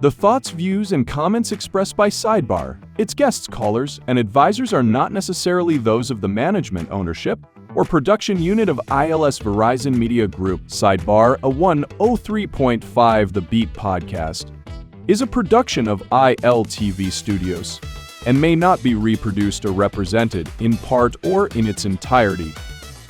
The thoughts, views, and comments expressed by SIDEBAR, its guests, callers, and advisors are not necessarily those of the management, ownership, or production unit of ILS Verizon Media Group. SIDEBAR, a 103.5 The Beat podcast, is a production of ILTV Studios and may not be reproduced or represented, in part or in its entirety,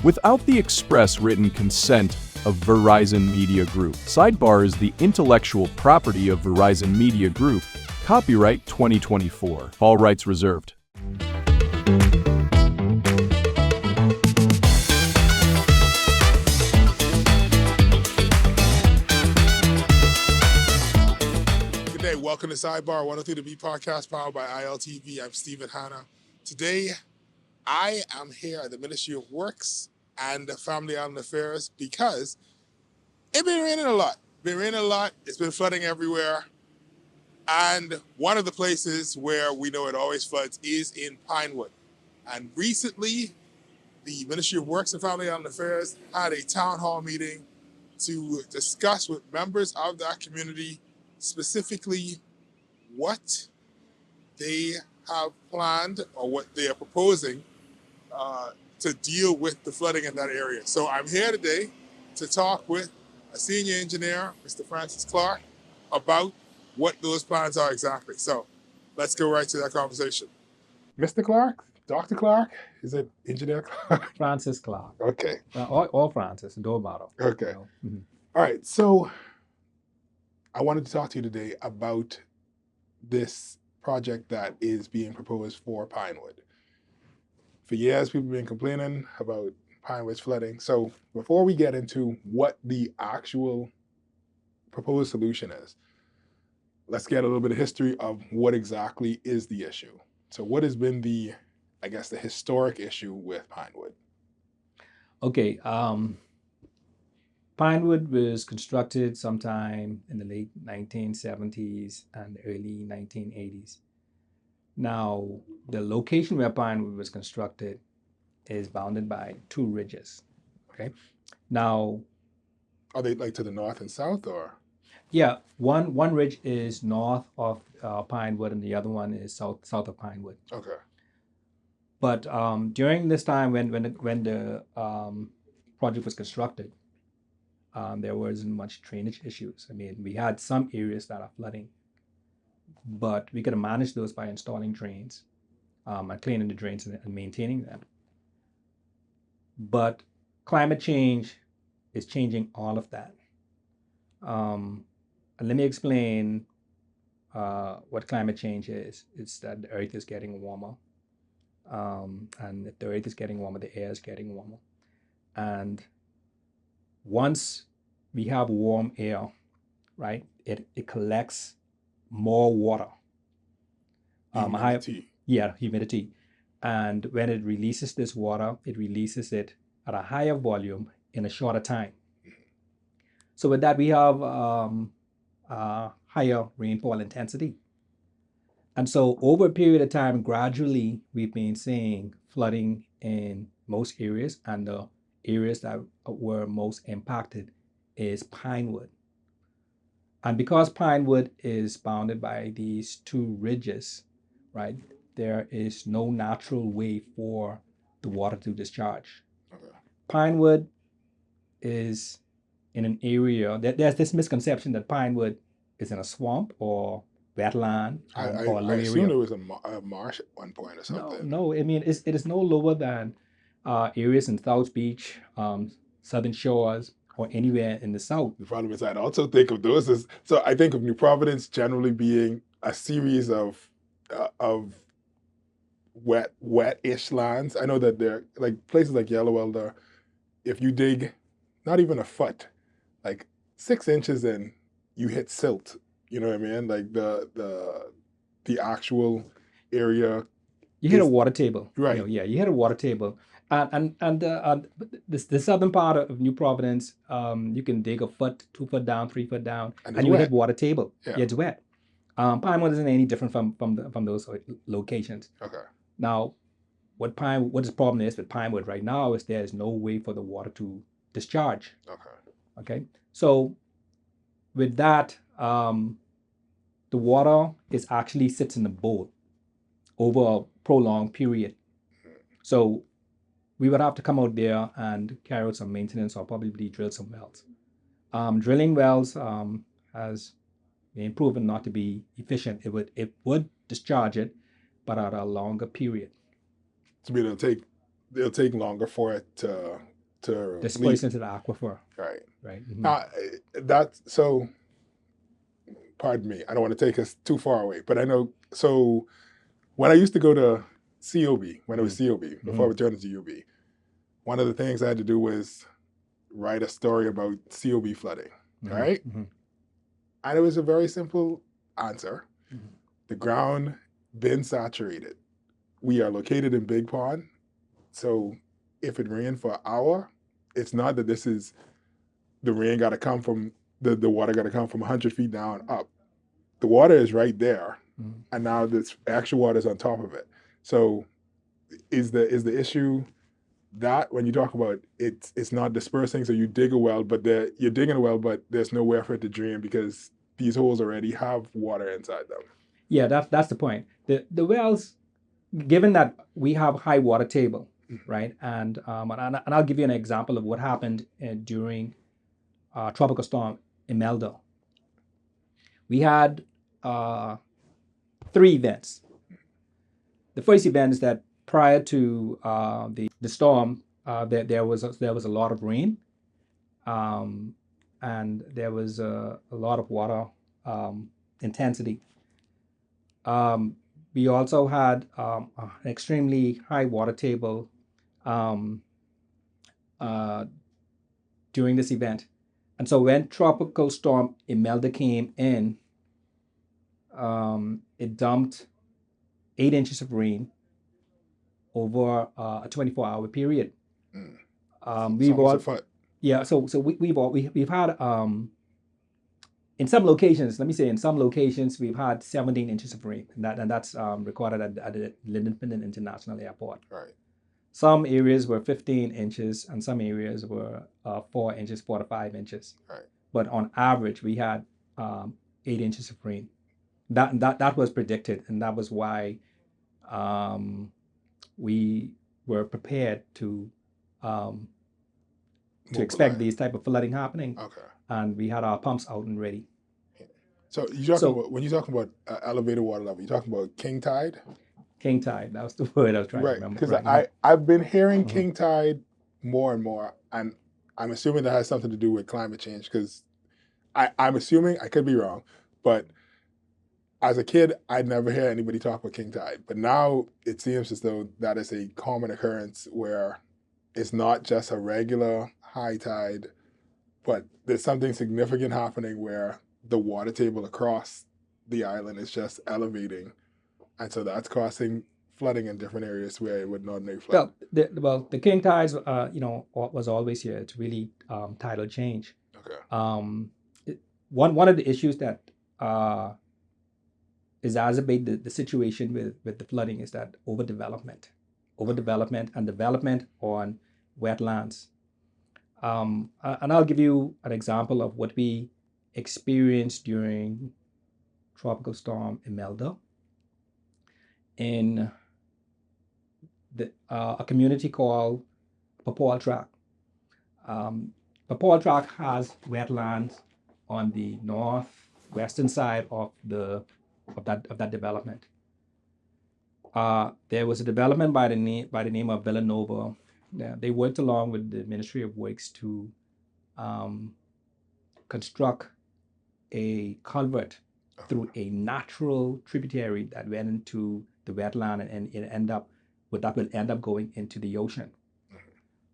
without the express written consent of Verizon Media Group. SIDEBAR is the intellectual property of Verizon Media Group. Copyright 2024. All rights reserved. Good day. Welcome to SIDEBAR, 103 The Beat podcast powered by ILTV. I'm Stephen Hanna. Today, I am here at the Ministry of Works and Family Island Affairs because it's been raining a lot. It's been flooding everywhere. And one of the places where we know it always floods is in Pinewood. And recently, the Ministry of Works and Family Island Affairs had a town hall meeting to discuss with members of that community specifically what they have planned or what they are proposing to deal with the flooding in that area. So I'm here today to talk with a senior engineer, Mr. Francis Clarke, about what those plans are exactly. So let's go right to that conversation. Mr. Clarke, Dr. Clarke, is it Engineer Clarke? Francis Clarke. Okay. Or Francis, don't matter. Okay. You know? Mm-hmm. All right. So I wanted to talk to you today about this project that is being proposed for Pinewood. For years, people have been complaining about Pinewood's flooding. So before we get into what the actual proposed solution is, let's get a little bit of history of what exactly is the issue. So what has been the historic issue with Pinewood? Okay. Pinewood was constructed sometime in the late 1970s and early 1980s. Now, the location where Pinewood was constructed is bounded by two ridges. Okay. Now, are they like to the north and south, or? Yeah, one ridge is north of Pinewood, and the other one is south of Pinewood. Okay. But during this time, when the project was constructed, there wasn't much drainage issues. I mean, we had some areas that are flooding, but we could have managed those by installing drains and cleaning the drains and maintaining them. But climate change is changing all of that. And let me explain what climate change is. It's that the earth is getting warmer. And if the earth is getting warmer, the air is getting warmer. And once we have warm air, right, it collects more water. Humidity. Humidity. And when it releases this water, it releases it at a higher volume in a shorter time. So with that, we have higher rainfall intensity. And so over a period of time, gradually, we've been seeing flooding in most areas, and the areas that were most impacted is Pinewood. And because Pinewood is bounded by these two ridges, right, there is no natural way for the water to discharge. Okay. Pinewood is in an area there's this misconception that Pinewood is in a swamp or wetland or a low area. I assume there was a marsh at one point or something. No. I mean, it is no lower than areas in South Beach, Southern Shores, or anywhere in the South. The problem is I also think of those as, so I think of New Providence generally being a series of wet-ish lands. I know that there, like places like Yellow Elder, if you dig not even a foot, like 6 inches in, you hit silt. You know what I mean? Like the actual area. You hit a water table. Right. You hit a water table. And the southern part of New Providence, you can dig a foot, 2 foot down, 3 foot down, and you hit water table. Yeah, it's wet. Pinewood isn't any different from those locations. Okay. Now, what the problem is with Pinewood right now is there is no way for the water to discharge. Okay. So with that, the water is actually sits in the bowl over a prolonged period. So we would have to come out there and carry out some maintenance or probably drill some wells. Drilling wells has been proven not to be efficient. It would discharge it, but at a longer period. To be it'll take longer for it to Displace into the aquifer. Right. Right. That's so. Pardon me. I don't want to take us too far away, but I know. So when I used to go to COB, when it was COB before we turned into UB, one of the things I had to do was write a story about COB flooding. Right. And it was a very simple answer. The ground been saturated. We are located in Big Pond, so if it rained for an hour, it's not that this is the rain got to come from the water got to come from 100 feet down up. The water is right there, and now this actual water is on top of it. So is the issue that when you talk about it's not dispersing, so you dig a well, but you're digging a well, but there's nowhere for it to drain because these holes already have water inside them. Yeah, that's the point. The wells, given that we have high water table, right, and I'll give you an example of what happened during Tropical Storm Imelda. We had 3 events. The first event is that prior to the storm, there was a lot of rain, and there was a lot of water intensity. We also had an extremely high water table during this event. And so when Tropical Storm Imelda came in, it dumped 8 inches of rain over a 24-hour period. We've had in some locations we've had 17 inches of rain, and that's recorded at the Linden International Airport. Right. Some areas were 15 inches, and some areas were 4 inches, 4 to 5 inches. Right. But on average, we had 8 inches of rain. That was predicted, and that was why we were prepared to expect these type of flooding happening. Okay. And we had our pumps out and ready. So when you're talking about elevated water level, you're talking about king tide? King tide, that was the word I was trying to remember. Because I've been hearing king tide more and more, and I'm assuming that has something to do with climate change, because I'm assuming, I could be wrong, but as a kid, I'd never hear anybody talk about king tide. But now it seems as though that is a common occurrence where it's not just a regular high tide, but there's something significant happening where the water table across the island is just elevating. And so that's causing flooding in different areas where it would normally flood. The king tides, was always here. It's really tidal change. Okay. One of the issues that exacerbate the situation with the flooding is that overdevelopment and development on wetlands. And I'll give you an example of what we experienced during Tropical Storm Imelda in a community called Papaw Tract. Papaw Tract has wetlands on the northwestern side of that development. There was a development by the name of Villanova. They worked along with the Ministry of Works to construct a culvert through a natural tributary that went into the wetland, and it will end up going into the ocean.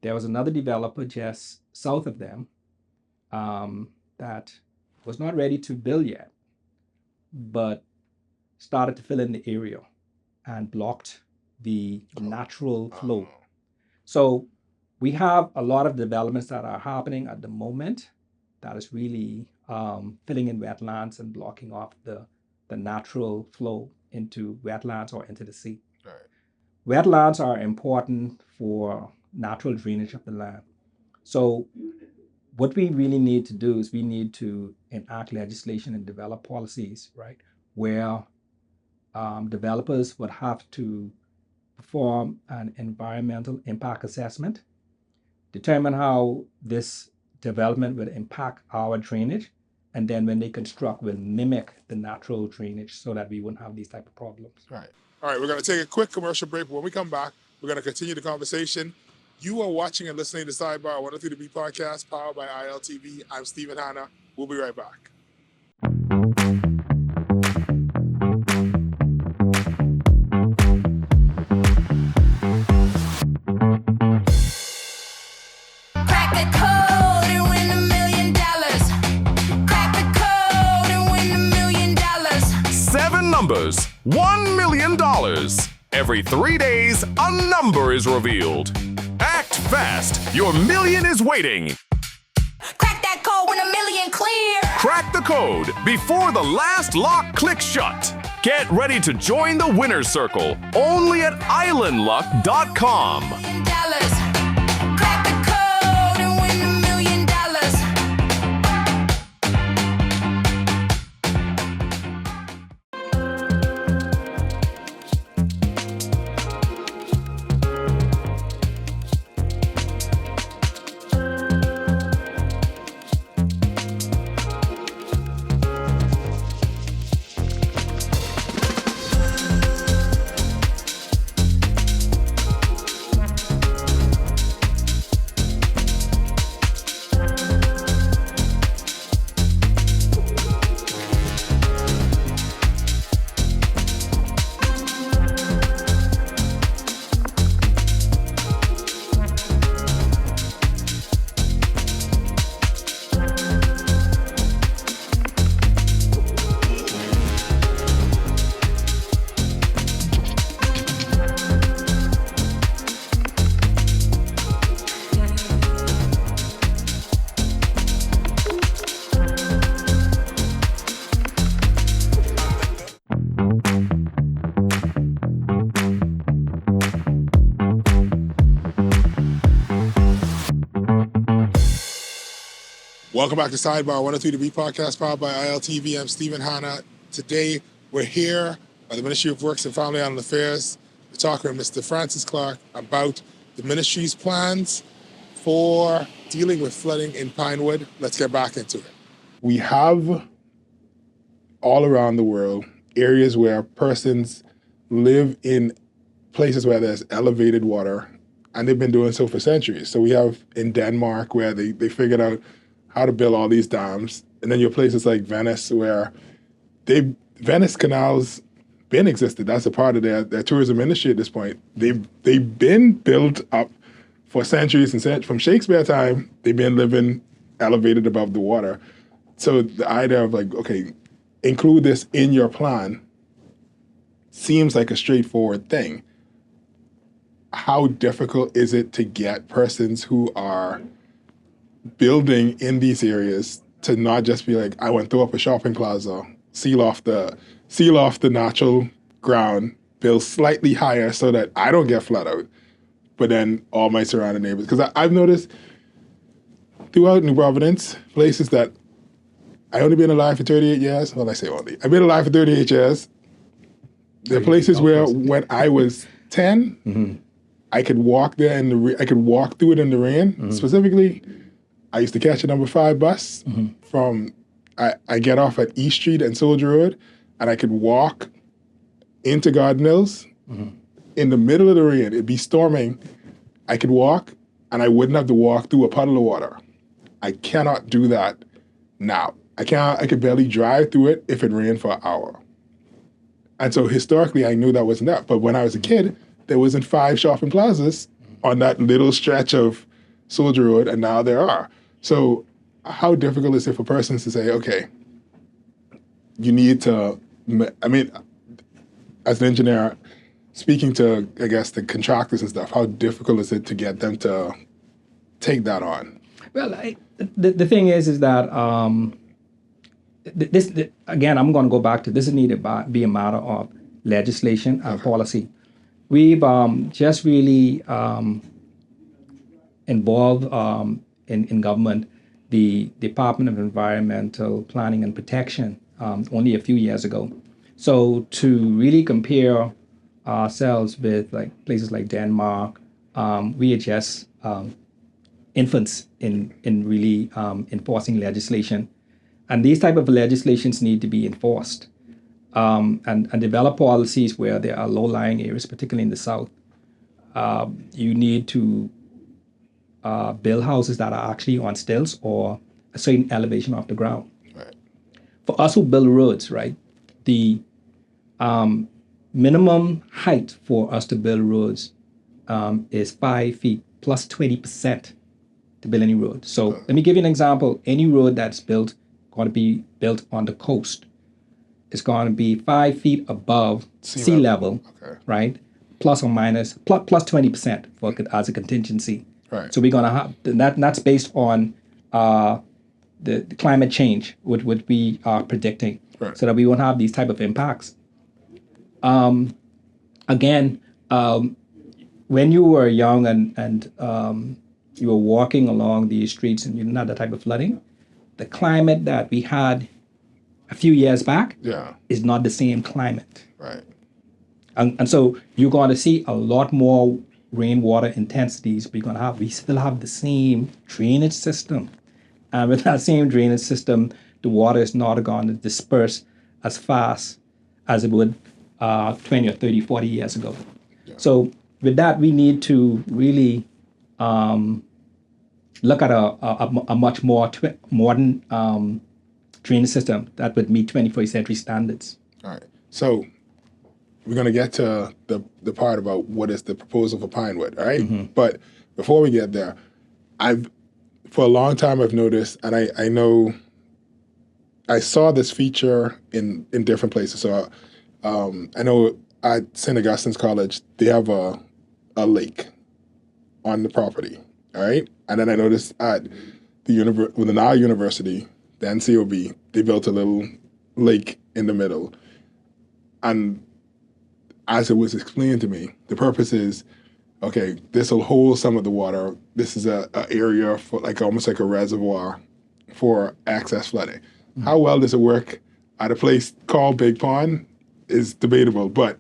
There was another developer just south of them that was not ready to build yet, but started to fill in the area and blocked the natural flow. So we have a lot of developments that are happening at the moment that is really filling in wetlands and blocking off the natural flow into wetlands or into the sea. Right. Wetlands are important for natural drainage of the land. So what we really need to do is we need to enact legislation and develop policies, right, where developers would have to perform an environmental impact assessment, determine how this development will impact our drainage, and then when they construct, will mimic the natural drainage so that we wouldn't have these type of problems. Right. All right, we're going to take a quick commercial break. When we come back, we're going to continue the conversation. You are watching and listening to Sidebar 103 to Be podcast, powered by ILTV. I'm Stephen Hanna. We'll be right back. Numbers, $1 million. Every 3 days, a number is revealed. Act fast. Your million is waiting. Crack that code when a million clear. Crack the code before the last lock clicks shut. Get ready to join the winner's circle only at islandluck.com. Crack the code and win $1 million. Welcome back to Sidebar 103 to Be podcast, powered by ILTV. I'm Stephen Hanna. Today, we're here by the Ministry of Works and Family Island Affairs to talk with Mr. Francis Clarke about the ministry's plans for dealing with flooding in Pinewood. Let's get back into it. We have all around the world areas where persons live in places where there's elevated water, and they've been doing so for centuries. So we have in Denmark where they figured out how to build all these dams. And then you have places like Venice where Venice canals been existed. That's a part of their tourism industry at this point. They've been built up for centuries and centuries. From Shakespeare time, they've been living elevated above the water. So the idea of like, okay, include this in your plan seems like a straightforward thing. How difficult is it to get persons who are building in these areas to not just be like, I want to throw up a shopping plaza, seal off the natural ground, build slightly higher so that I don't get flood out, but then all my surrounding neighbors. Because I've noticed throughout New Providence, places that I only been alive for 38 years. Well, I say only. I've been alive for 38 years. There are places where when I was 10, mm-hmm. I could walk there I could walk through it in the rain. Mm-hmm. Specifically, I used to catch a number 5 bus mm-hmm. from, I get off at East Street and Soldier Road, and I could walk into Garden Hills mm-hmm. in the middle of the rain. It'd be storming. I could walk, and I wouldn't have to walk through a puddle of water. I cannot do that now. I could barely drive through it if it rained for an hour. And so historically, I knew that wasn't that. But when I was a kid, there wasn't 5 shopping plazas on that little stretch of Soldier Road, and now there are. So how difficult is it for persons to say, okay, you need to, I mean, as an engineer, speaking to, I guess, the contractors and stuff, how difficult is it to get them to take that on? Well, the thing is that again, I'm going to go back to this need to be a matter of legislation and policy. We've just really involved in government the Department of Environmental Planning and Protection only a few years ago So to really compare ourselves with like places like Denmark, we are just infants in really enforcing legislation, and these type of legislations need to be enforced and develop policies where there are low-lying areas, particularly in the south. You need to build houses that are actually on stilts or a certain elevation off the ground. Right. For us who build roads, right, the minimum height for us to build roads is 5 feet plus 20% to build any road. So let me give you an example. Any road that's built, going to be built on the coast, is going to be 5 feet above sea level, Okay. right? Plus or minus, plus 20% for as a contingency. Right. So we're going to have, that's based on the climate change, which we are predicting, Right. so that we won't have these type of impacts. Again, when you were young and you were walking along these streets and you didn't have that type of flooding, the climate that we had a few years back Yeah. is not the same climate. Right. And so you're going to see a lot more rainwater intensities. We still have the same drainage system. And with that same drainage system, the water is not going to disperse as fast as it would 20 or 30, 40 years ago. Yeah. So with that, we need to really look at a much more modern drainage system that would meet 21st century standards. All right. So we're going to get to the part about what is the proposal for Pinewood, all right? But before we get there, for a long time I've noticed, and I know I saw this feature in different places. So I know at St. Augustine's College, they have a lake on the property, all right? And then I noticed at the Nassau University, the NCOB, they built a little lake in the middle. And as it was explained to me, the purpose is, okay, this will hold some of the water. This is a area for almost like a reservoir for excess flooding. How well does it work at a place called Big Pond is debatable, but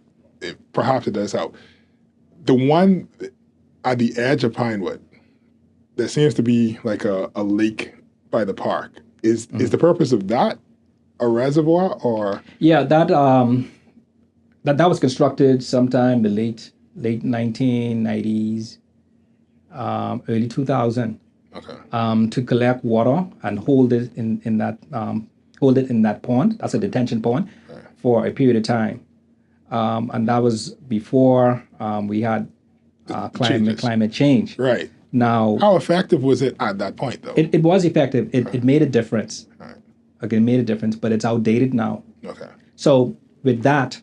perhaps it does help. The one at the edge of Pinewood, there seems to be like a lake by the park. Is the purpose of that a reservoir or? Yeah, that was constructed sometime the late 1990s, early 2000. Okay. To collect water and hold it in that pond. That's a detention pond for a period of time, and that was before we had climate change. Right. Now, how effective was it at that point, though? It was effective. It made a difference. Right. Okay, it made a difference, but it's outdated now. Okay. So with that,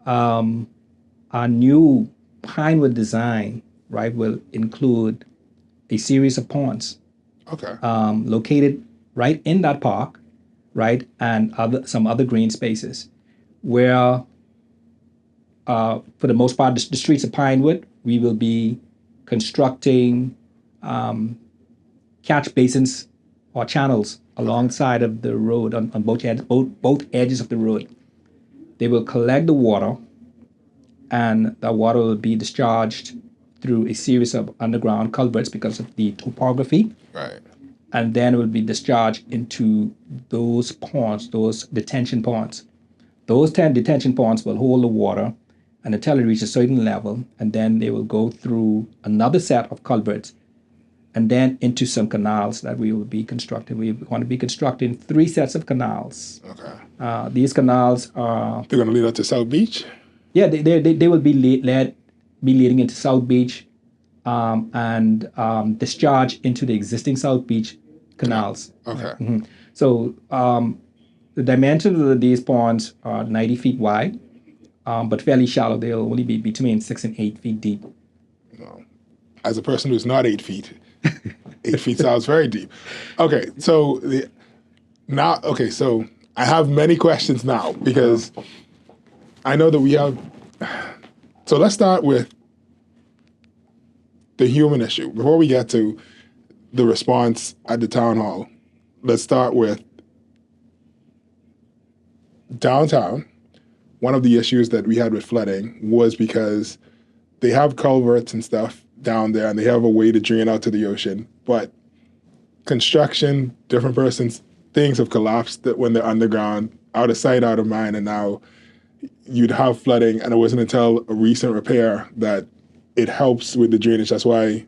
our new Pinewood design, right, will include a series of ponds. Okay. Located right in that park, right, and some other green spaces, where, for the most part, the streets of Pinewood, we will be constructing catch basins or channels alongside of the road on both edges of the road. They will collect the water, and the water will be discharged through a series of underground culverts because of the topography. Right. And then it will be discharged into those ponds, those detention ponds. Those 10 detention ponds will hold the water until it reaches a certain level, and then they will go through another set of culverts and then into some canals that we will be constructing. We want to be constructing 3 sets of canals. Okay. These canals are... They're going to lead up to South Beach? Yeah, they will be leading into South Beach and discharge into the existing South Beach canals. Okay. Mm-hmm. So the dimensions of these ponds are 90 feet wide, but fairly shallow. They'll only be between 6 and 8 feet deep. No. As a person who's not 8 feet, 8 feet sounds very deep. Okay, so so I have many questions now because I know that we have. So let's start with the human issue. Before we get to the response at the town hall, let's start with downtown. one of the issues that we had with flooding was because they have culverts and stuff down there, and they have a way to drain out to the ocean. But construction, different persons, things have collapsed that when they're underground, out of sight, out of mind, and now you'd have flooding. And it wasn't until a recent repair that it helps with the drainage. That's why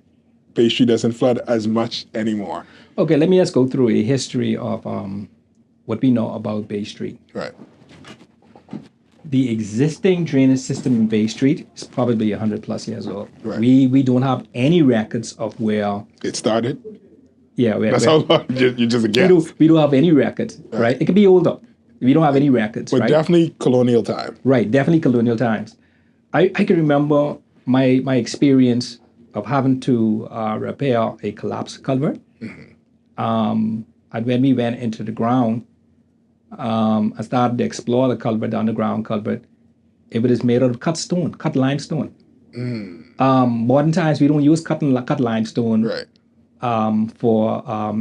Bay Street doesn't flood as much anymore. Okay, let me just go through a history of what we know about Bay Street. Right. The existing drainage system in Bay Street is probably 100 plus years old. Right. We don't have any records of where. It started. Yeah, That's how long you just a guess. we don't have any records, right? It could be older. We don't have any records, But right? definitely colonial time. Right, definitely colonial times. I can remember my experience of having to repair a collapsed culvert. And when we went into the ground, I started to explore the culvert, the underground culvert. It was made out of cut limestone. Modern times, we don't use cut limestone Right. for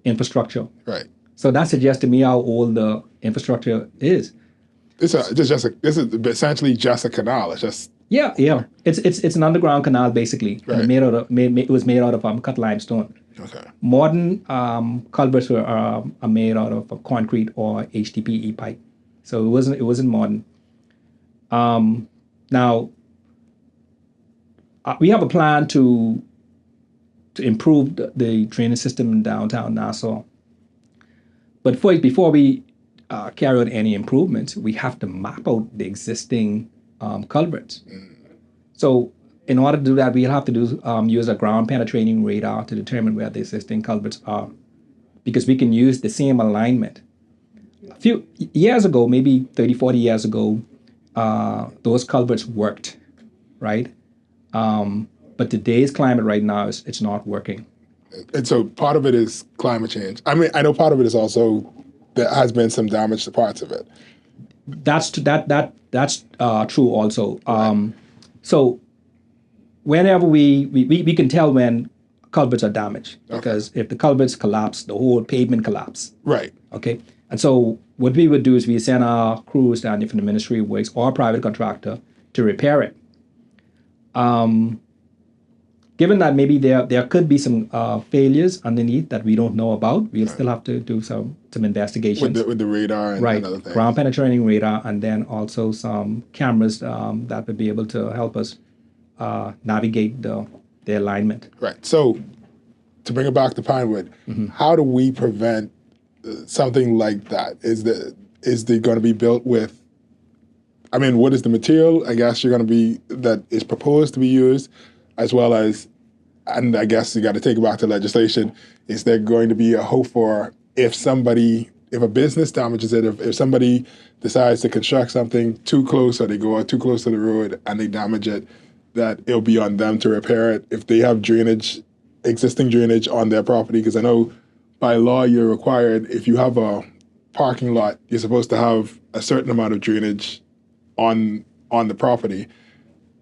infrastructure. Right. So that suggests to me how old the infrastructure is. This is essentially just a canal. It's just Yeah. It's an underground canal basically. Right. And it was made out of cut limestone. okay. Modern culverts are made out of concrete or HDPE pipe, so it wasn't modern. Now we have a plan to improve the drainage system in downtown Nassau. But before we carry out any improvements, we have to map out the existing culverts. So in order to do that, we'll have to use a ground penetrating radar to determine where the existing culverts are, because we can use the same alignment. A few years ago, maybe 30, 40 years ago, those culverts worked, right? But today's climate right now, it's not working. And so part of it is climate change. I mean, I know part of it is also there has been some damage to parts of it. That's true also. So whenever we can tell when culverts are damaged, because if the culverts collapse, the whole pavement collapse. Right. Okay. And so what we would do is we send our crews down there from the Ministry of Works or a private contractor to repair it. Given that maybe there could be some failures underneath that we don't know about, we'll still have to do some investigations. With the radar and other things. Ground penetrating radar, and then also some cameras that would be able to help us navigate the alignment. Right. So to bring it back to Pinewood, how do we prevent something like that? Is the going to be built with, I mean, what is the material, I guess, that is proposed to be used, as well as, and I guess you got to take it back to legislation, is there going to be a hope for if a business damages it, if somebody decides to construct something too close, or they go out too close to the road and they damage it, that it'll be on them to repair it if they have existing drainage on their property? Because I know by law you're required, if you have a parking lot, you're supposed to have a certain amount of drainage on the property.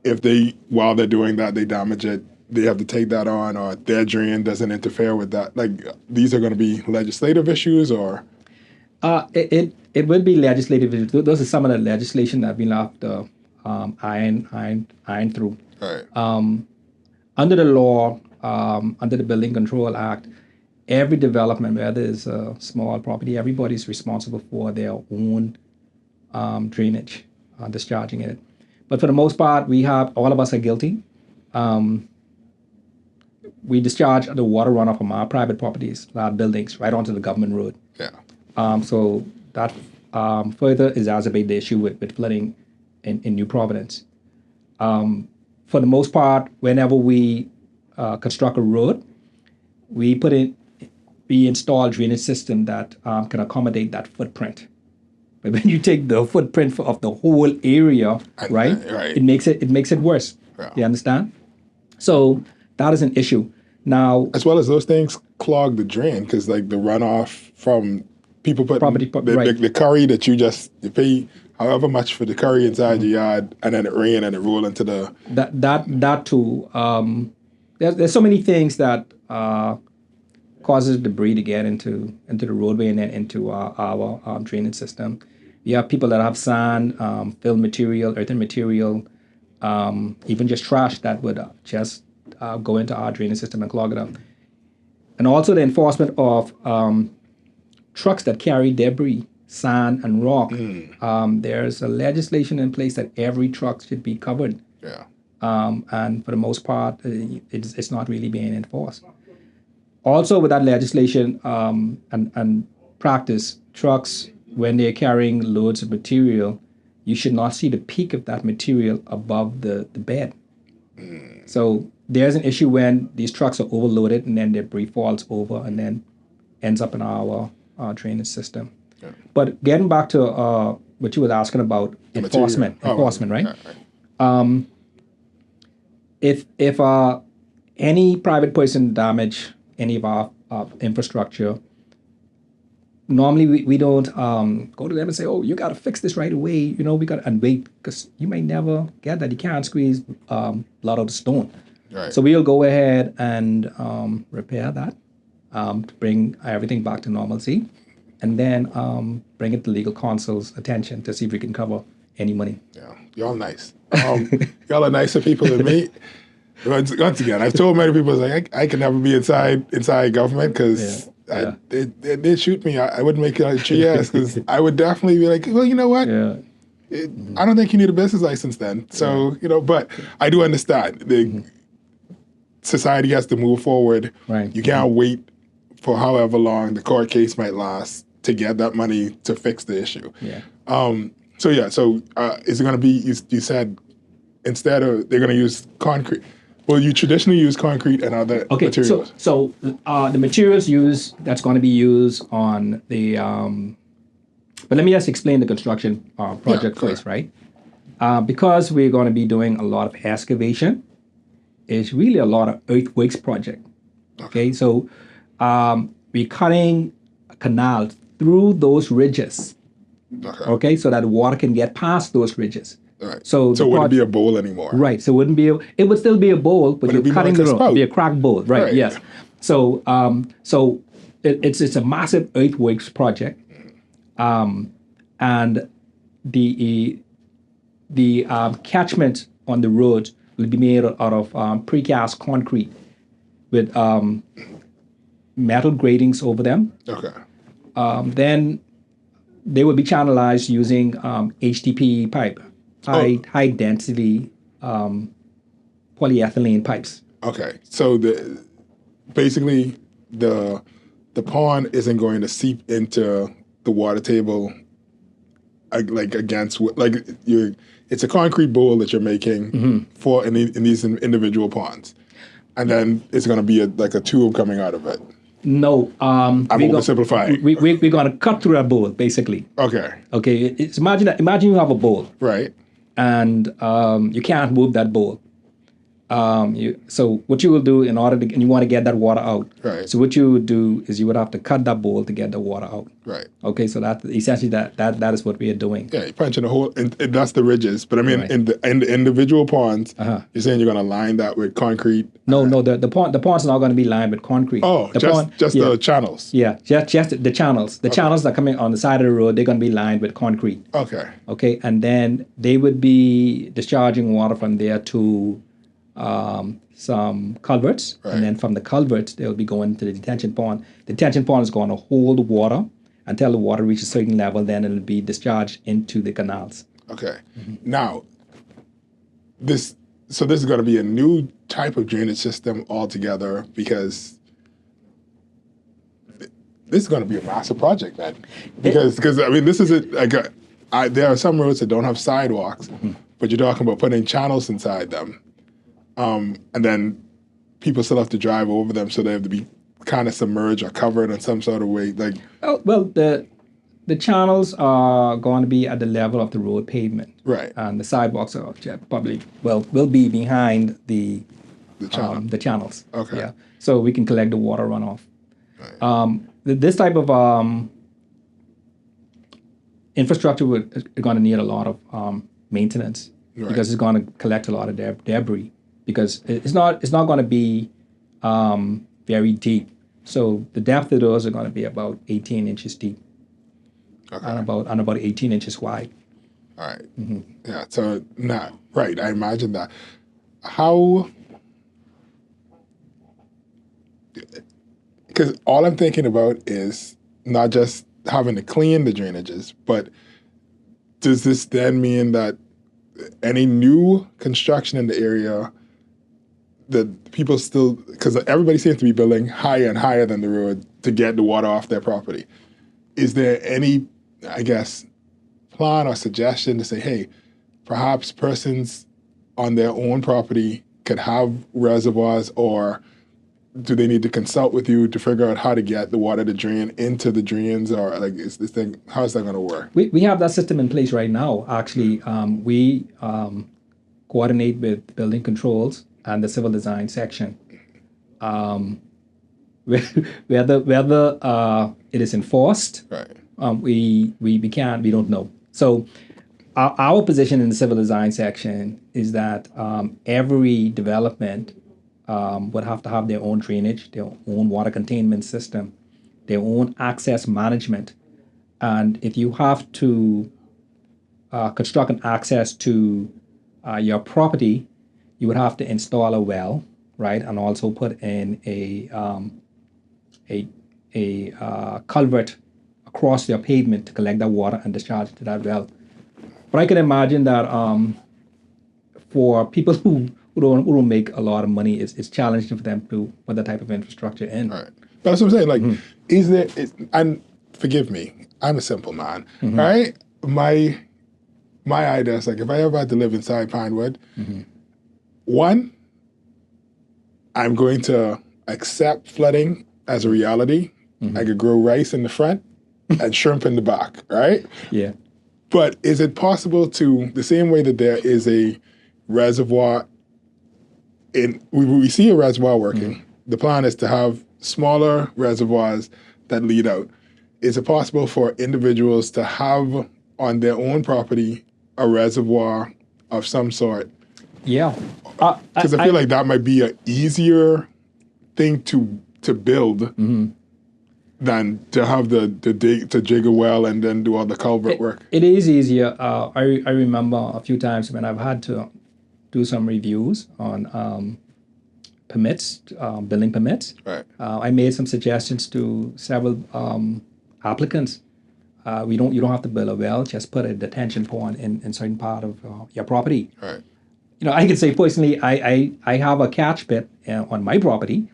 If while they're doing that, they damage it, they have to take that on, or their drain doesn't interfere with that. Like, these are going to be legislative issues, or? It will be legislative issues. Those are some of the legislation that we have to iron through. Right. Under the law, under the Building Control Act, every development, whether it's a small property, everybody's responsible for their own drainage, discharging it. But for the most part, all of us are guilty. We discharge the water runoff from our private properties, our buildings, right onto the government road. Yeah. So that further exacerbates the issue with flooding in New Providence. For the most part, whenever we construct a road, we install a drainage system that can accommodate that footprint. But when you take the footprint of the whole area, right, it makes it worse. Yeah. You understand? So that is an issue. Now, as well as those things clog the drain, because like the runoff from people putting the curry that you pay however much for the curry inside your yard, and then it rain and it roll into the that too. There's so many things that causes debris to get into the roadway and then into our drainage system. We have people that have sand, fill material, earthen material, even just trash that would just go into our drainage system and clog it up. And also the enforcement of trucks that carry debris, sand, and rock. There's a legislation in place that every truck should be covered. Yeah. And for the most part, it's not really being enforced. Also, with that legislation and practice, trucks, when they're carrying loads of material, you should not see the peak of that material above the bed. So there's an issue when these trucks are overloaded and then debris falls over and then ends up in our drainage system. Yeah. But getting back to what you were asking about, enforcement, right? Right. If any private person damage any of our infrastructure, normally we don't go to them and say, oh, you got to fix this right away. You know, we got to wait, because you may never get that. You can't squeeze blood out of stone. Right. So we'll go ahead and repair that to bring everything back to normalcy, and then bring it to legal counsel's attention to see if we can cover any money. Yeah, y'all nice. Y'all are nicer people than me. Once again, I've told many people, like, I can never be inside government because they'd shoot me. I wouldn't make it out of GS because I would definitely be like, well, you know what? Yeah. I don't think you need a business license then. So, you know, but I do understand. Society has to move forward. Right. You can't wait for however long the court case might last to get that money to fix the issue. Yeah. So is it going to be, you said, instead of, they're going to use concrete. Well, you traditionally use concrete and other materials. So the materials that's going to be used on the, but let me just explain the construction project first, right? Because we're going to be doing a lot of excavation, it's really a lot of earthworks project. Okay, so we're cutting a canal through those ridges. Okay, so that water can get past those ridges. Right. So it wouldn't be a bowl anymore. Right. So it would still be a bowl, but you're cutting the road. It'd be a cracked bowl. Right. Yes. So it's a massive earthworks project, and the catchment on the road will be made out of precast concrete with metal gratings over them. Okay. Then they will be channelized using HDPE pipe. High density polyethylene pipes. Okay, so basically the pond isn't going to seep into the water table it's a concrete bowl that you're making for in these individual ponds, and then it's going to be a tube coming out of it. No, I'm oversimplifying. We're going to cut through a bowl, basically. Okay. It's imagine you have a bowl. Right. And you can't move that bowl. So what you will do and you want to get that water out. Right. So what you would do is you would have to cut that bowl to get the water out. Right. Okay, so that essentially that is what we are doing. Yeah, you're punching a hole, and that's the ridges. But I mean, in the individual ponds, you're saying you're going to line that with concrete? No, the ponds are not going to be lined with concrete. Oh, the channels. Yeah, just the channels. The channels that are coming on the side of the road, they're going to be lined with concrete. Okay. Okay, and then they would be discharging water from there to some culverts, and then from the culverts they'll be going to the detention pond. The detention pond is going to hold water until the water reaches a certain level, then it'll be discharged into the canals. Okay. Now, this is going to be a new type of drainage system altogether, because this is going to be a massive project, then. Because I mean, this is there are some roads that don't have sidewalks, but you're talking about putting channels inside them. And then people still have to drive over them, so they have to be kind of submerged or covered in some sort of way. The channels are going to be at the level of the road pavement, right? And the sidewalks are probably will be behind the channels. Okay. Yeah. So we can collect the water runoff. Right. This type of infrastructure is going to need a lot of maintenance, because it's going to collect a lot of debris. Because it's not going to be very deep. So the depth of those are going to be about 18 inches deep. Okay. and about 18 inches wide. All right. Yeah. So right. I imagine that. How? Because all I'm thinking about is not just having to clean the drainages, but does this then mean that any new construction in the area, that people still, because everybody seems to be building higher and higher than the road to get the water off their property, is there any, I guess, plan or suggestion to say, hey, perhaps persons on their own property could have reservoirs, or do they need to consult with you to figure out how to get the water to drain into the drains, or like is this thing, how's that going to work? We have that system in place right now. Actually, we coordinate with building controls and the civil design section. Whether it is enforced, Right. we don't know. So our position in the civil design section is that every development would have to have their own drainage, their own water containment system, their own access management. And if you have to construct an access to your property, you would have to install a well, right, and also put in a culvert across your pavement to collect that water and discharge it to that well. But I can imagine that for people who don't make a lot of money, it's challenging for them to put that type of infrastructure in. Right. But that's what I'm saying. Like, is there? And forgive me, I'm a simple man, right? My idea is like, if I ever had to live inside Pinewood, one, I'm going to accept flooding as a reality. I could grow rice in the front and shrimp in the back, right? Yeah. But is it possible to, the same way that there is a reservoir we see a reservoir working. The plan is to have smaller reservoirs that lead out. Is it possible for individuals to have on their own property a reservoir of some sort? Yeah. Because I feel like that might be an easier thing to build than to have to dig a well and then do all the culvert work. It is easier. I remember a few times when I've had to do some reviews on permits, building permits. Right. I made some suggestions to several applicants. You don't have to build a well; just put a detention pond in certain part of your property. Right. You know, I can say personally, I have a catch pit on my property,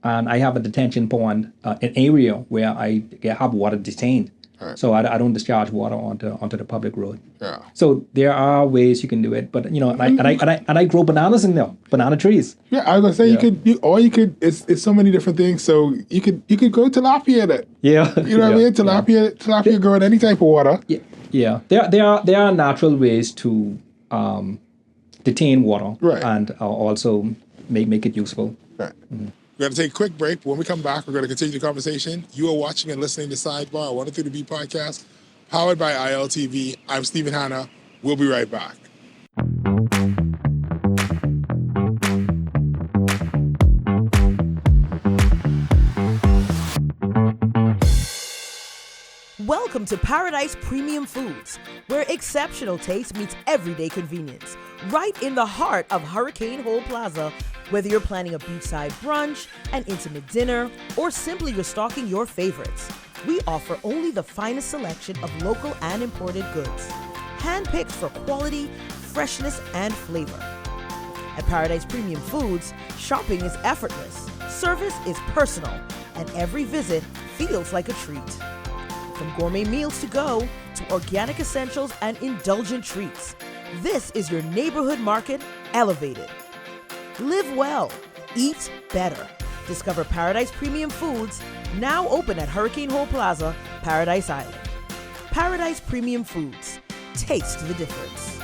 and I have a detention pond, an area where I have water detained. Right. So I don't discharge water onto the public road. Yeah. So there are ways you can do it, but and I grow bananas in there, banana trees. Yeah, I was gonna say it's so many different things. So you could grow tilapia in it. Yeah. You know what I mean? Tilapia grow in any type of water. Yeah. There are natural ways to detain water, right, and also make it useful. Right. We're going to take a quick break. When we come back, we're going to continue the conversation. You are watching and listening to Sidebar, 103 The Beat podcast, powered by ILTV. I'm Stephen Hanna. We'll be right back. Welcome to Paradise Premium Foods, where exceptional taste meets everyday convenience. Right in the heart of Hurricane Hole Plaza, whether you're planning a beachside brunch, an intimate dinner, or simply restocking your favorites, we offer only the finest selection of local and imported goods, handpicked for quality, freshness, and flavor. At Paradise Premium Foods, shopping is effortless, service is personal, and every visit feels like a treat. From gourmet meals to go to organic essentials and indulgent treats, this is your neighborhood market elevated. Live well, eat better. Discover Paradise Premium Foods, now open at Hurricane Hole Plaza, Paradise Island. Paradise Premium Foods. Taste the difference.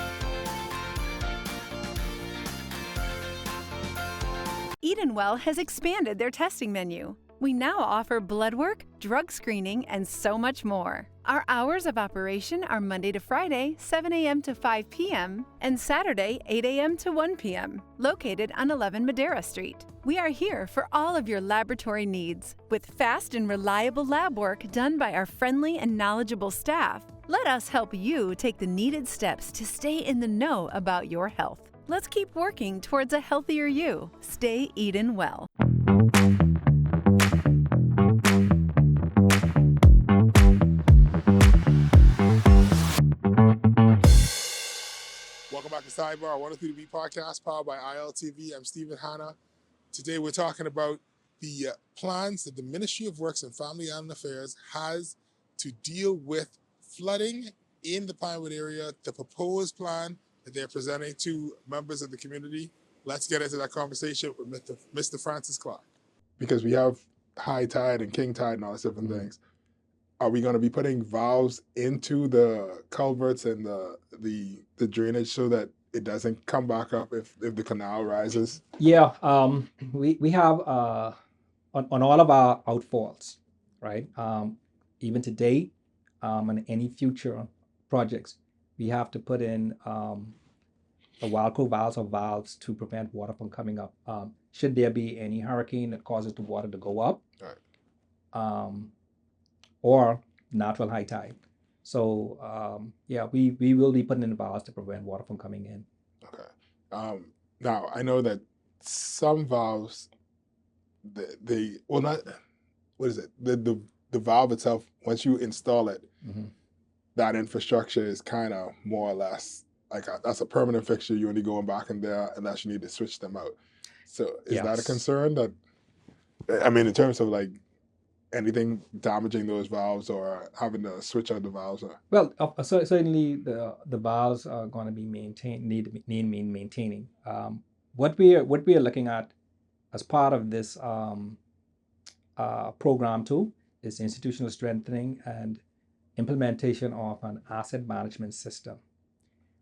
Edenwell has expanded their testing menu. We now offer blood work, drug screening, and so much more. Our hours of operation are Monday to Friday, 7 a.m. to 5 p.m., and Saturday, 8 a.m. to 1 p.m., located on 11 Madera Street. We are here for all of your laboratory needs, with fast and reliable lab work done by our friendly and knowledgeable staff. Let us help you take the needed steps to stay in the know about your health. Let's keep working towards a healthier you. Stay Eden well. Welcome back to Sidebar, 103B podcast, powered by ILTV. I'm Stephen Hanna. Today we're talking about the plans that the Ministry of Works and Family Island Affairs has to deal with flooding in the Pinewood area, the proposed plan that they're presenting to members of the community. Let's get into that conversation with Mr. Francis Clarke. Because we have high tide and king tide and all these different things. Are we going to be putting valves into the culverts and the drainage so that it doesn't come back up if the canal rises? Yeah, we have on all of our outfalls, right? Even today, and any future projects, we have to put in a Walco valves or valves to prevent water from coming up. Should there be any hurricane that causes the water to go up, Right. or natural high tide. So yeah, we will be putting in valves to prevent water from coming in. Okay. Now, I know that some valves, well, not, what is it? The valve itself, once you install it, that infrastructure is kind of more or less like that's a permanent fixture. You're only going back in there unless you need to switch them out. So is that a Yes. concern? That, I mean, in terms of like anything damaging those valves or having to switch out the valves? Or? Well, certainly the valves are going to be need maintaining. What we are looking at as part of this program too is institutional strengthening and implementation of an asset management system.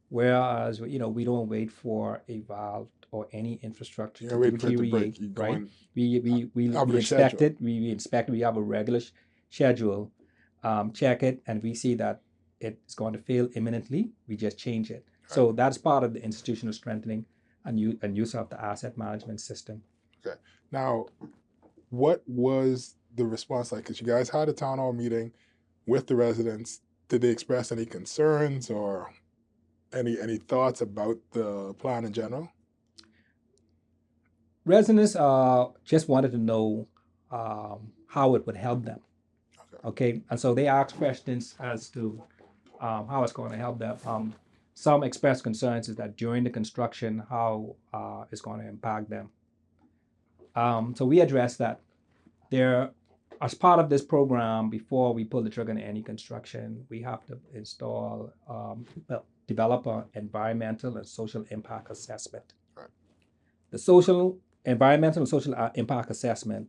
Whereas we don't wait for a valve or any infrastructure to wait for it to break. deteriorate, right? We have a inspect schedule. it. We inspect. We have a regular schedule. Check it, and we see that it's going to fail imminently. We just change it. So that's part of the institutional strengthening and use of the asset management system. Okay. Now, what was the response like? Because you guys had a town hall meeting with the residents. Did they express any concerns or any thoughts about the plan in general? Residents just wanted to know how it would help them. Okay, and so they asked questions as to how it's going to help them. Some expressed concerns is that during the construction, how it's going to impact them. So we addressed that. As part of this program, before we pull the trigger on any construction, we have to install, develop an environmental and social impact assessment. Right. The environmental and social impact assessment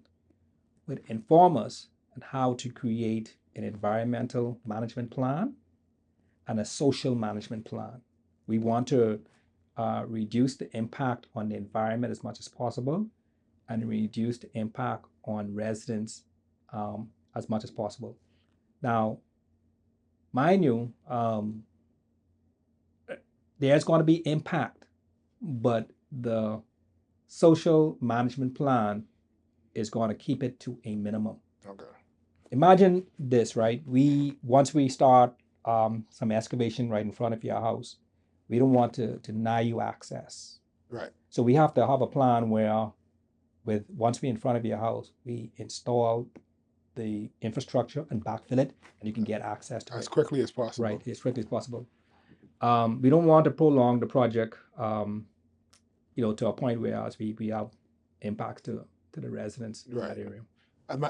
would inform us on how to create an environmental management plan and a social management plan. We want to reduce the impact on the environment as much as possible and reduce the impact on residents as much as possible. Now, mind you, there's going to be impact, but the social management plan is going to keep it to a minimum. Okay. Imagine this, right? Once we start some excavation right in front of your house, we don't want to deny you access. Right. So we have to have a plan where, once we're in front of your house, we install the infrastructure and backfill it, and you can get access to it As quickly as possible. Right, as quickly as possible. We don't want to prolong the project, to a point where we have impacts to the residents in that area.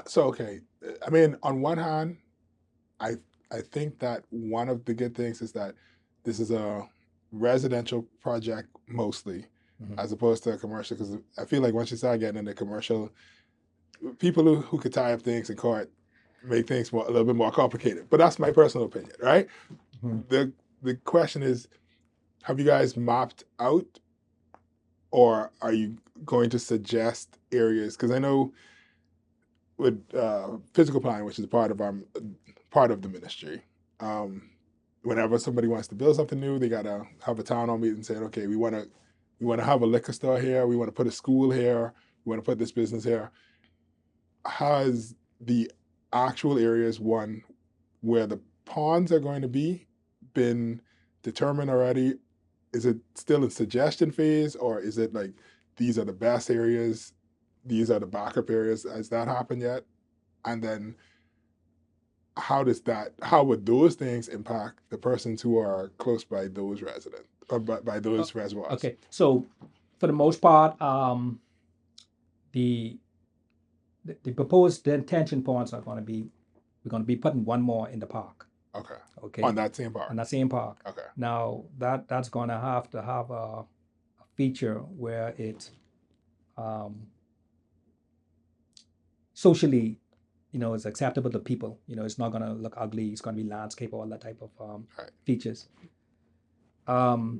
So, okay, I mean, on one hand, I think that one of the good things is that this is a residential project mostly, as opposed to a commercial, because I feel like once you start getting into commercial, people who could tie up things in court make things a little bit more complicated. But that's my personal opinion, right? The question is, have you guys mapped out, or are you going to suggest areas? Because I know physical planning, which is part of the ministry. Whenever somebody wants to build something new, they gotta have a town hall meeting saying, okay, we want to have a liquor store here, we want to put a school here, we want to put this business here. Has the actual areas one where the ponds are going to be been determined already? Is it still in suggestion phase, or is it like these are the best areas, these are the backup areas? Has that happened yet? And then how would those things impact the persons who are close by those residents or by those reservoirs? Okay, so for the most part, the proposed detention ponds we're going to be putting one more in the park. Okay. On that same park. On that same park. Okay. Now that's going to have a feature where it socially, it's acceptable to people. It's not going to look ugly. It's going to be landscape, all that type of Right. features. All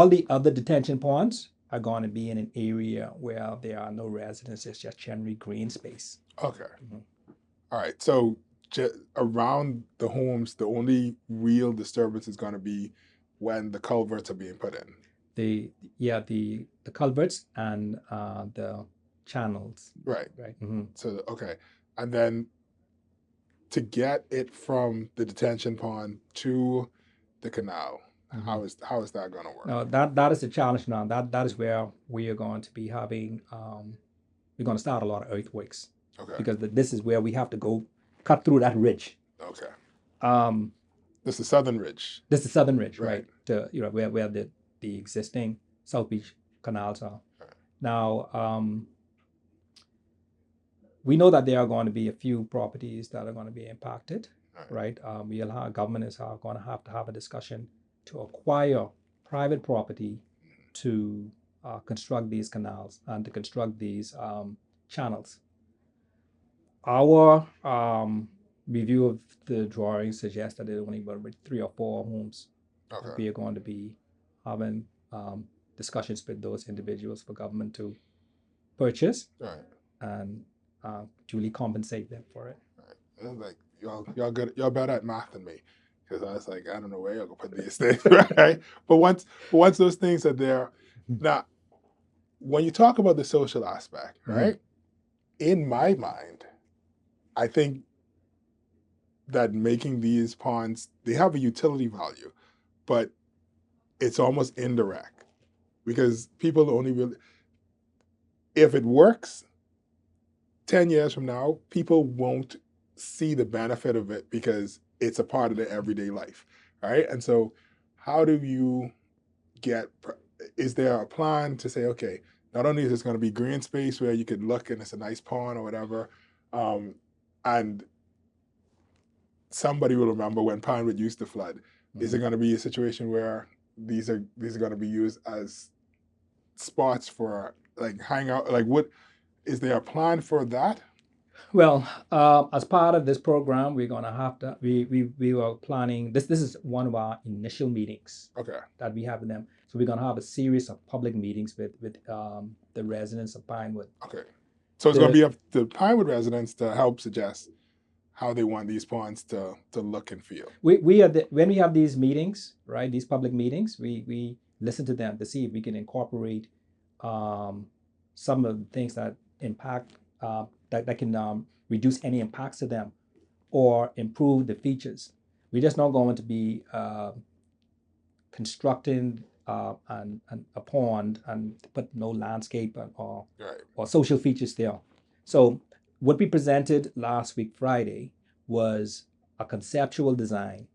the other detention ponds are going to be in an area where there are no residents. It's just generally green space. Okay. Mhm. All right. So around the homes, the only real disturbance is going to be when the culverts are being put in. The culverts and the channels. Right. Right. Mm-hmm. So okay, and then to get it from the detention pond to the canal, Mhm. how is that going to work? Now that is the challenge now. That is where we are going to be having. We're going to start a lot of earthworks Okay. because this is where we have to go cut through that ridge. Okay. Um, This is the southern ridge. this is the southern ridge, Right. right? To where the existing South Beach canals are. Right. Now, we know that there are going to be a few properties that are going to be impacted, right? Government is going to have a discussion to acquire private property to construct these canals and to construct these channels. Our review of the drawings suggests that there are only about 3 or 4 homes. Okay. We are going to be having discussions with those individuals for government to purchase Right. and duly compensate them for it. Right. And I'm like, y'all better at math than me, because I was like, I don't know where y'all gonna put these things, right? But once those things are there, now, when you talk about the social aspect, right? In my mind, I think that making these ponds, they have a utility value, but it's almost indirect, because people only really, if it works, 10 years from now, people won't see the benefit of it because it's a part of their everyday life, right? And so how do you is there a plan to say, okay, not only is this going to be green space where you could look and it's a nice pond or whatever, and somebody will remember when Pinewood used to flood. Is it going to be a situation where these are going to be used as spots for like hang out? Like, what is there a plan for that? Well, as part of this program, we're gonna have to. We were planning this. This is one of our initial meetings Okay. that we have with them. So we're gonna have a series of public meetings with the residents of Pinewood. Okay. So it's going to be up to Pinewood residents to help suggest how they want these ponds to look and feel. When we have these meetings, right? These public meetings, we listen to them to see if we can incorporate some of the things that impact that can reduce any impacts to them or improve the features. We're just not going to be constructing a pond and put no landscape or social features there. So what we presented last week Friday was a conceptual design.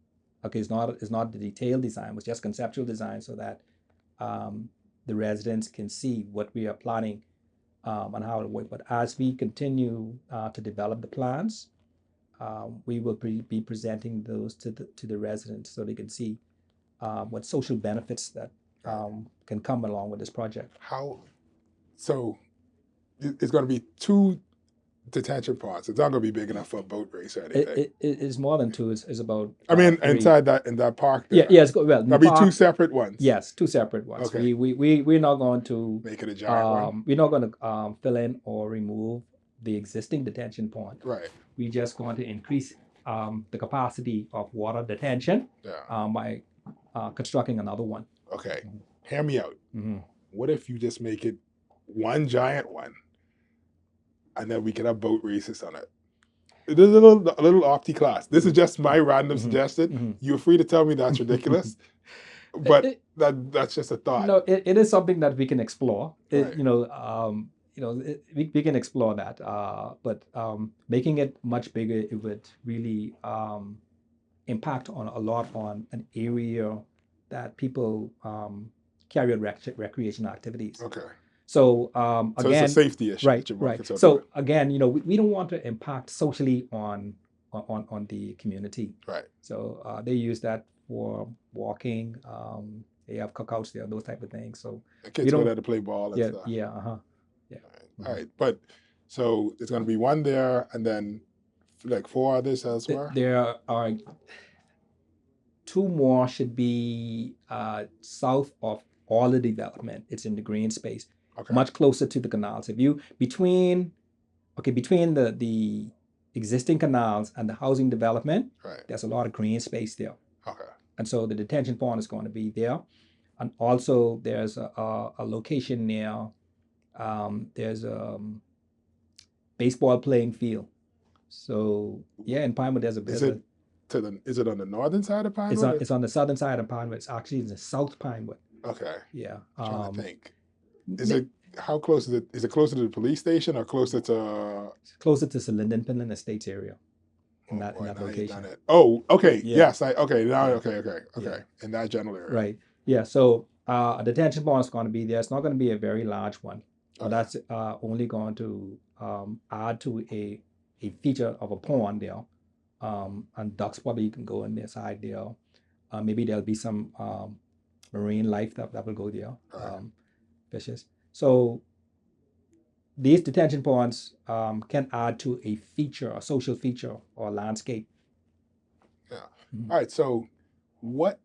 Okay, it's not the detailed design, it was just conceptual design so that the residents can see what we are planning and how it works. But as we continue to develop the plans, we will be presenting those to the residents so they can see what social benefits that can come along with this project. So it's going to be 2 detention ponds. It's not going to be big enough for a boat race or anything. It is more than 2. It's about. I mean, 3. inside in that park. There. Yeah. Well, There'll be 2 separate ones. Yes, 2 separate ones. Okay. We're not going to Make it a giant one. We're not going to fill in or remove the existing detention pond. Right. We just going to increase the capacity of water detention Yeah. by constructing another one. Okay. Hear me out. Mhm. What if you just make it one giant one, and then we can have boat races on it? It is a little off the class. This is just my random suggestion. Mhm. You're free to tell me that's ridiculous, but that's just a thought. No, it is something that we can explore. Right. We can explore that. But making it much bigger, it would really impact on a lot on an area that people carry out recreational activities. Okay. So So again, it's a safety issue. right, that you're more right. concerned So about. again, we don't want to impact socially on the community. Right. So they use that for walking. They have cookouts there, those type of things. So The kids we go don't- there to play ball and yeah, stuff. yeah, uh-huh. Yeah. All right. But so there's going to be one there, and then like 4 others elsewhere. There are 2 more should be south of all the development. It's in the green space, Okay. much closer to the canals. If you between the existing canals and the housing development, Right. there's a lot of green space there. Okay. And so the detention pond is going to be there. And also there's a location near, there's a baseball playing field. So yeah, in Pinewood there's a Is it is it on the northern side of Pinewood? it's on the southern side of Pinewood. It's actually in the South Pinewood. Okay. Yeah. I'm trying to think. Is it how close is it? Is it closer to the police station or closer to? Closer to the Linden Pinland Estates area in that boy, now you location. done it. Oh, okay. Yeah. Yes. Okay. Now. Okay. Yeah. In that general area. Right. Yeah. So a detention pond is going to be there. It's not going to be a very large one, but Okay. that's only going to add to a feature of a pond there. And ducks probably can go in their side there. Maybe there'll be some marine life that will go there. Right. Fishes. So these detention ponds can add to a feature, a social feature or landscape. Yeah. Mhm. All right. So, what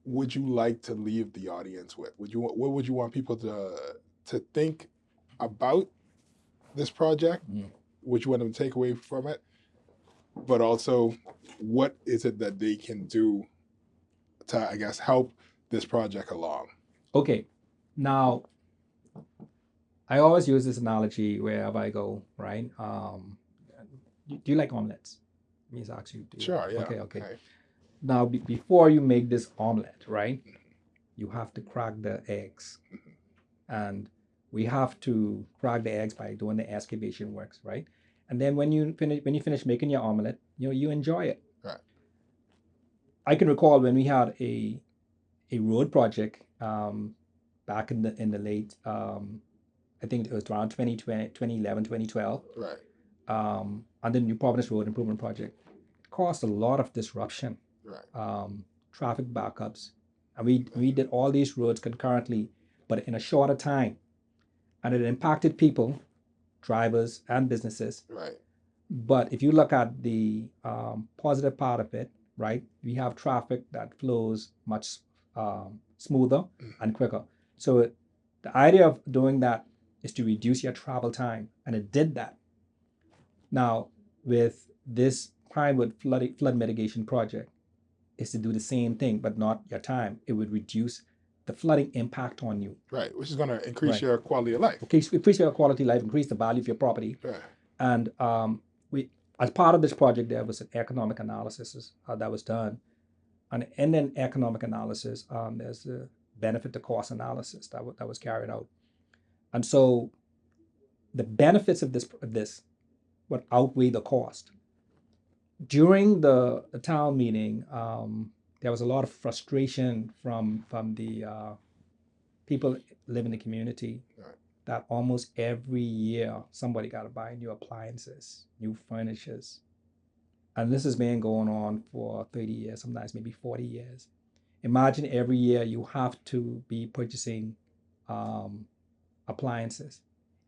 would you like to leave the audience with? What would you want people to think about this project? Mm. What you want them to take away from it? But also, what is it that they can do to, I guess, help this project along? Okay, now I always use this analogy wherever I go, right? Do you like omelets? Me ask you. Do you? Sure. Yeah. Okay. Now, before you make this omelet, right, you have to crack the eggs, and we have to crack the eggs by doing the excavation works, right? And then when you finish making your omelet, you enjoy it. Right. I can recall when we had a road project back in the late I think it was around 2020, 2011, 2012, Right. and the New Providence Road Improvement Project. It caused a lot of disruption, Right. traffic backups, and we did all these roads concurrently, but in a shorter time, and it impacted people, drivers, and businesses. Right. But if you look at the positive part of it, right, we have traffic that flows much smoother and quicker. So the idea of doing that is to reduce your travel time, and it did that. Now, with this Pinewood flood mitigation project, is to do the same thing, but not your time. It would reduce the flooding impact on you. Right. Which is going to increase Right. your quality of life. Okay, so increase your quality of life, increase the value of your property. Right. And we, as part of this project, there was an economic analysis that was done. And in an economic analysis, there's the benefit to cost analysis that was carried out. And so the benefits of this would outweigh the cost. During the town meeting, there was a lot of frustration from the people live in the community. Right. That almost every year somebody got to buy new appliances, new furnitures. And this has been going on for 30 years, sometimes maybe 40 years. Imagine every year you have to be purchasing appliances.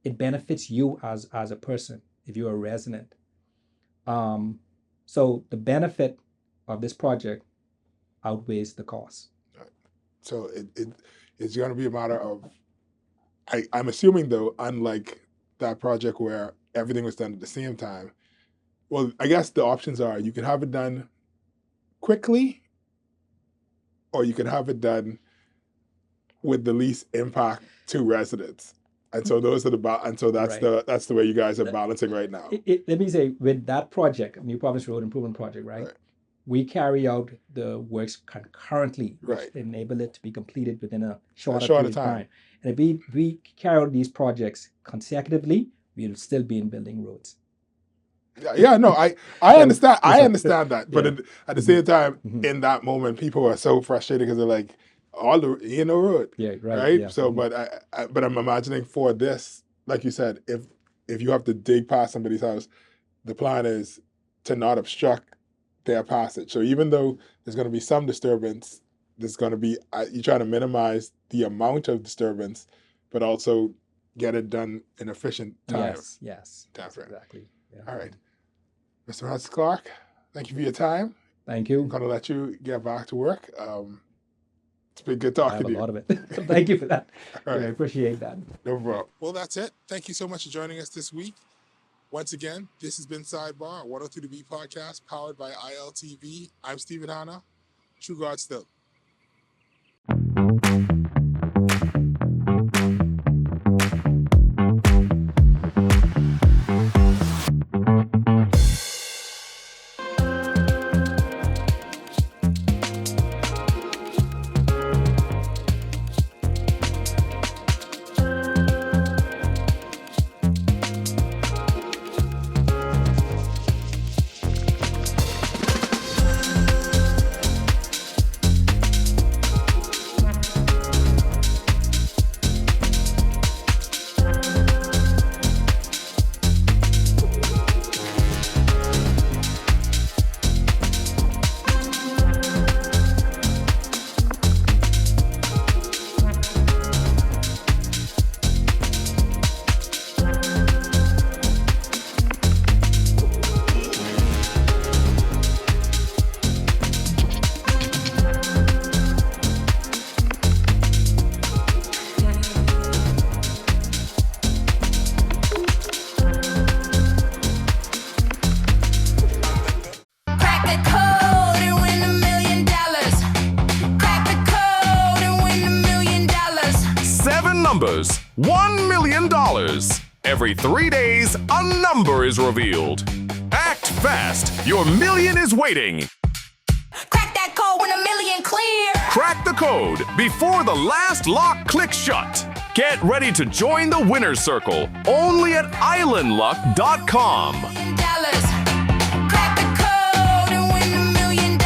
It benefits you as a person if you're a resident. So the benefit of this project outweighs the cost. So it's going to be a matter of, I'm assuming though, unlike that project where everything was done at the same time, well, I guess the options are you could have it done quickly, or you could have it done with the least impact to residents. And so those are and so that's Right. that's the way you guys are balancing right now. Let me say, with that project, New Province Road Improvement Project, right? Right. We carry out the works concurrently, which Right. enable it to be completed within a shorter shorter period of time. time. And if we carry out these projects consecutively, we'll still be in building roads. Yeah, no, I understand. I understand that, but Yeah. at the same time, Mhm. in that moment, people are so frustrated because they're like, ain't no road, Yeah, right. right? Yeah. So, Mhm. but I'm imagining for this, like you said, if you have to dig past somebody's house, the plan is to not obstruct their passage. So even though there's going to be some disturbance, there's going to be you're trying to minimize the amount of disturbance, but also get it done in efficient time. Yes. That's Timeframe. exactly. Yeah. All right. Mr. Francis Clarke, thank you for your time. Thank you. I'm going to let you get back to work. It's been good I talking have a to you. lot of it. Thank you for that. All I right. appreciate that. No problem. Well, that's it. Thank you so much for joining us this week. Once again, this has been Sidebar, 102 to B podcast, powered by ILTV. I'm Stephen Hanna. True God still. Crack the code and win $1 million. Crack the code and win $1 million. 7 numbers, $1 million. Every 3 days, a number is revealed. Act fast, your million is waiting. Crack that code, win $1 million clear. Crack the code before the last lock clicks shut. Get ready to join the winner's circle only at islandluck.com. $1 million. Crack the code and win $1 million.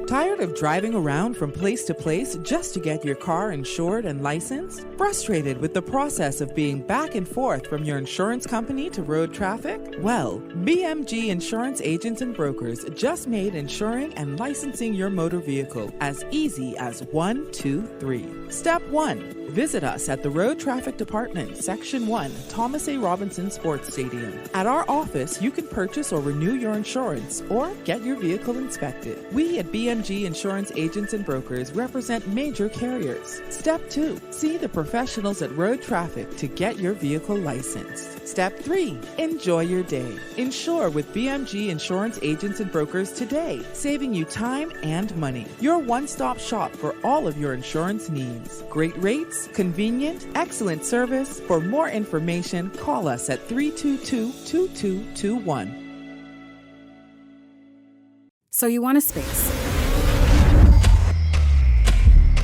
Tired of driving around from place to place just to get your car insured and licensed? Frustrated with the process of being back and forth from your insurance company to road traffic? Well, BMG Insurance Agents and Brokers just made insuring and licensing your motor vehicle as easy as 1, 2, 3. Step 1. Visit us at the Road Traffic Department, Section 1, Thomas A. Robinson Sports Stadium. At our office, you can purchase or renew your insurance or get your vehicle inspected. We at BMG Insurance Agents and Brokers represent major carriers. Step 2. See the professionals at Road Traffic to get your vehicle licensed. Step 3. Enjoy your day. Insure with BMG Insurance Agents and Brokers today, saving you time and money. Your one-stop shop for all of your insurance needs. Great rates, convenient, excellent service. For more information, call us at 322-2221. So you want a space.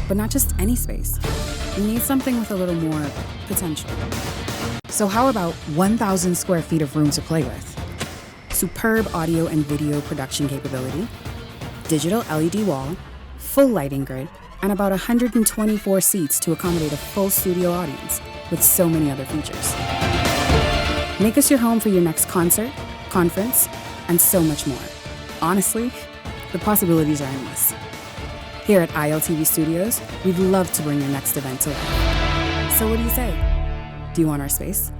But not just any space. You need something with a little more potential. So how about 1,000 square feet of room to play with? Superb audio and video production capability, digital LED wall, full lighting grid, and about 124 seats to accommodate a full studio audience with so many other features. Make us your home for your next concert, conference, and so much more. Honestly, the possibilities are endless. Here at ILTV Studios, we'd love to bring your next event to life. So what do you say? Do you want our space?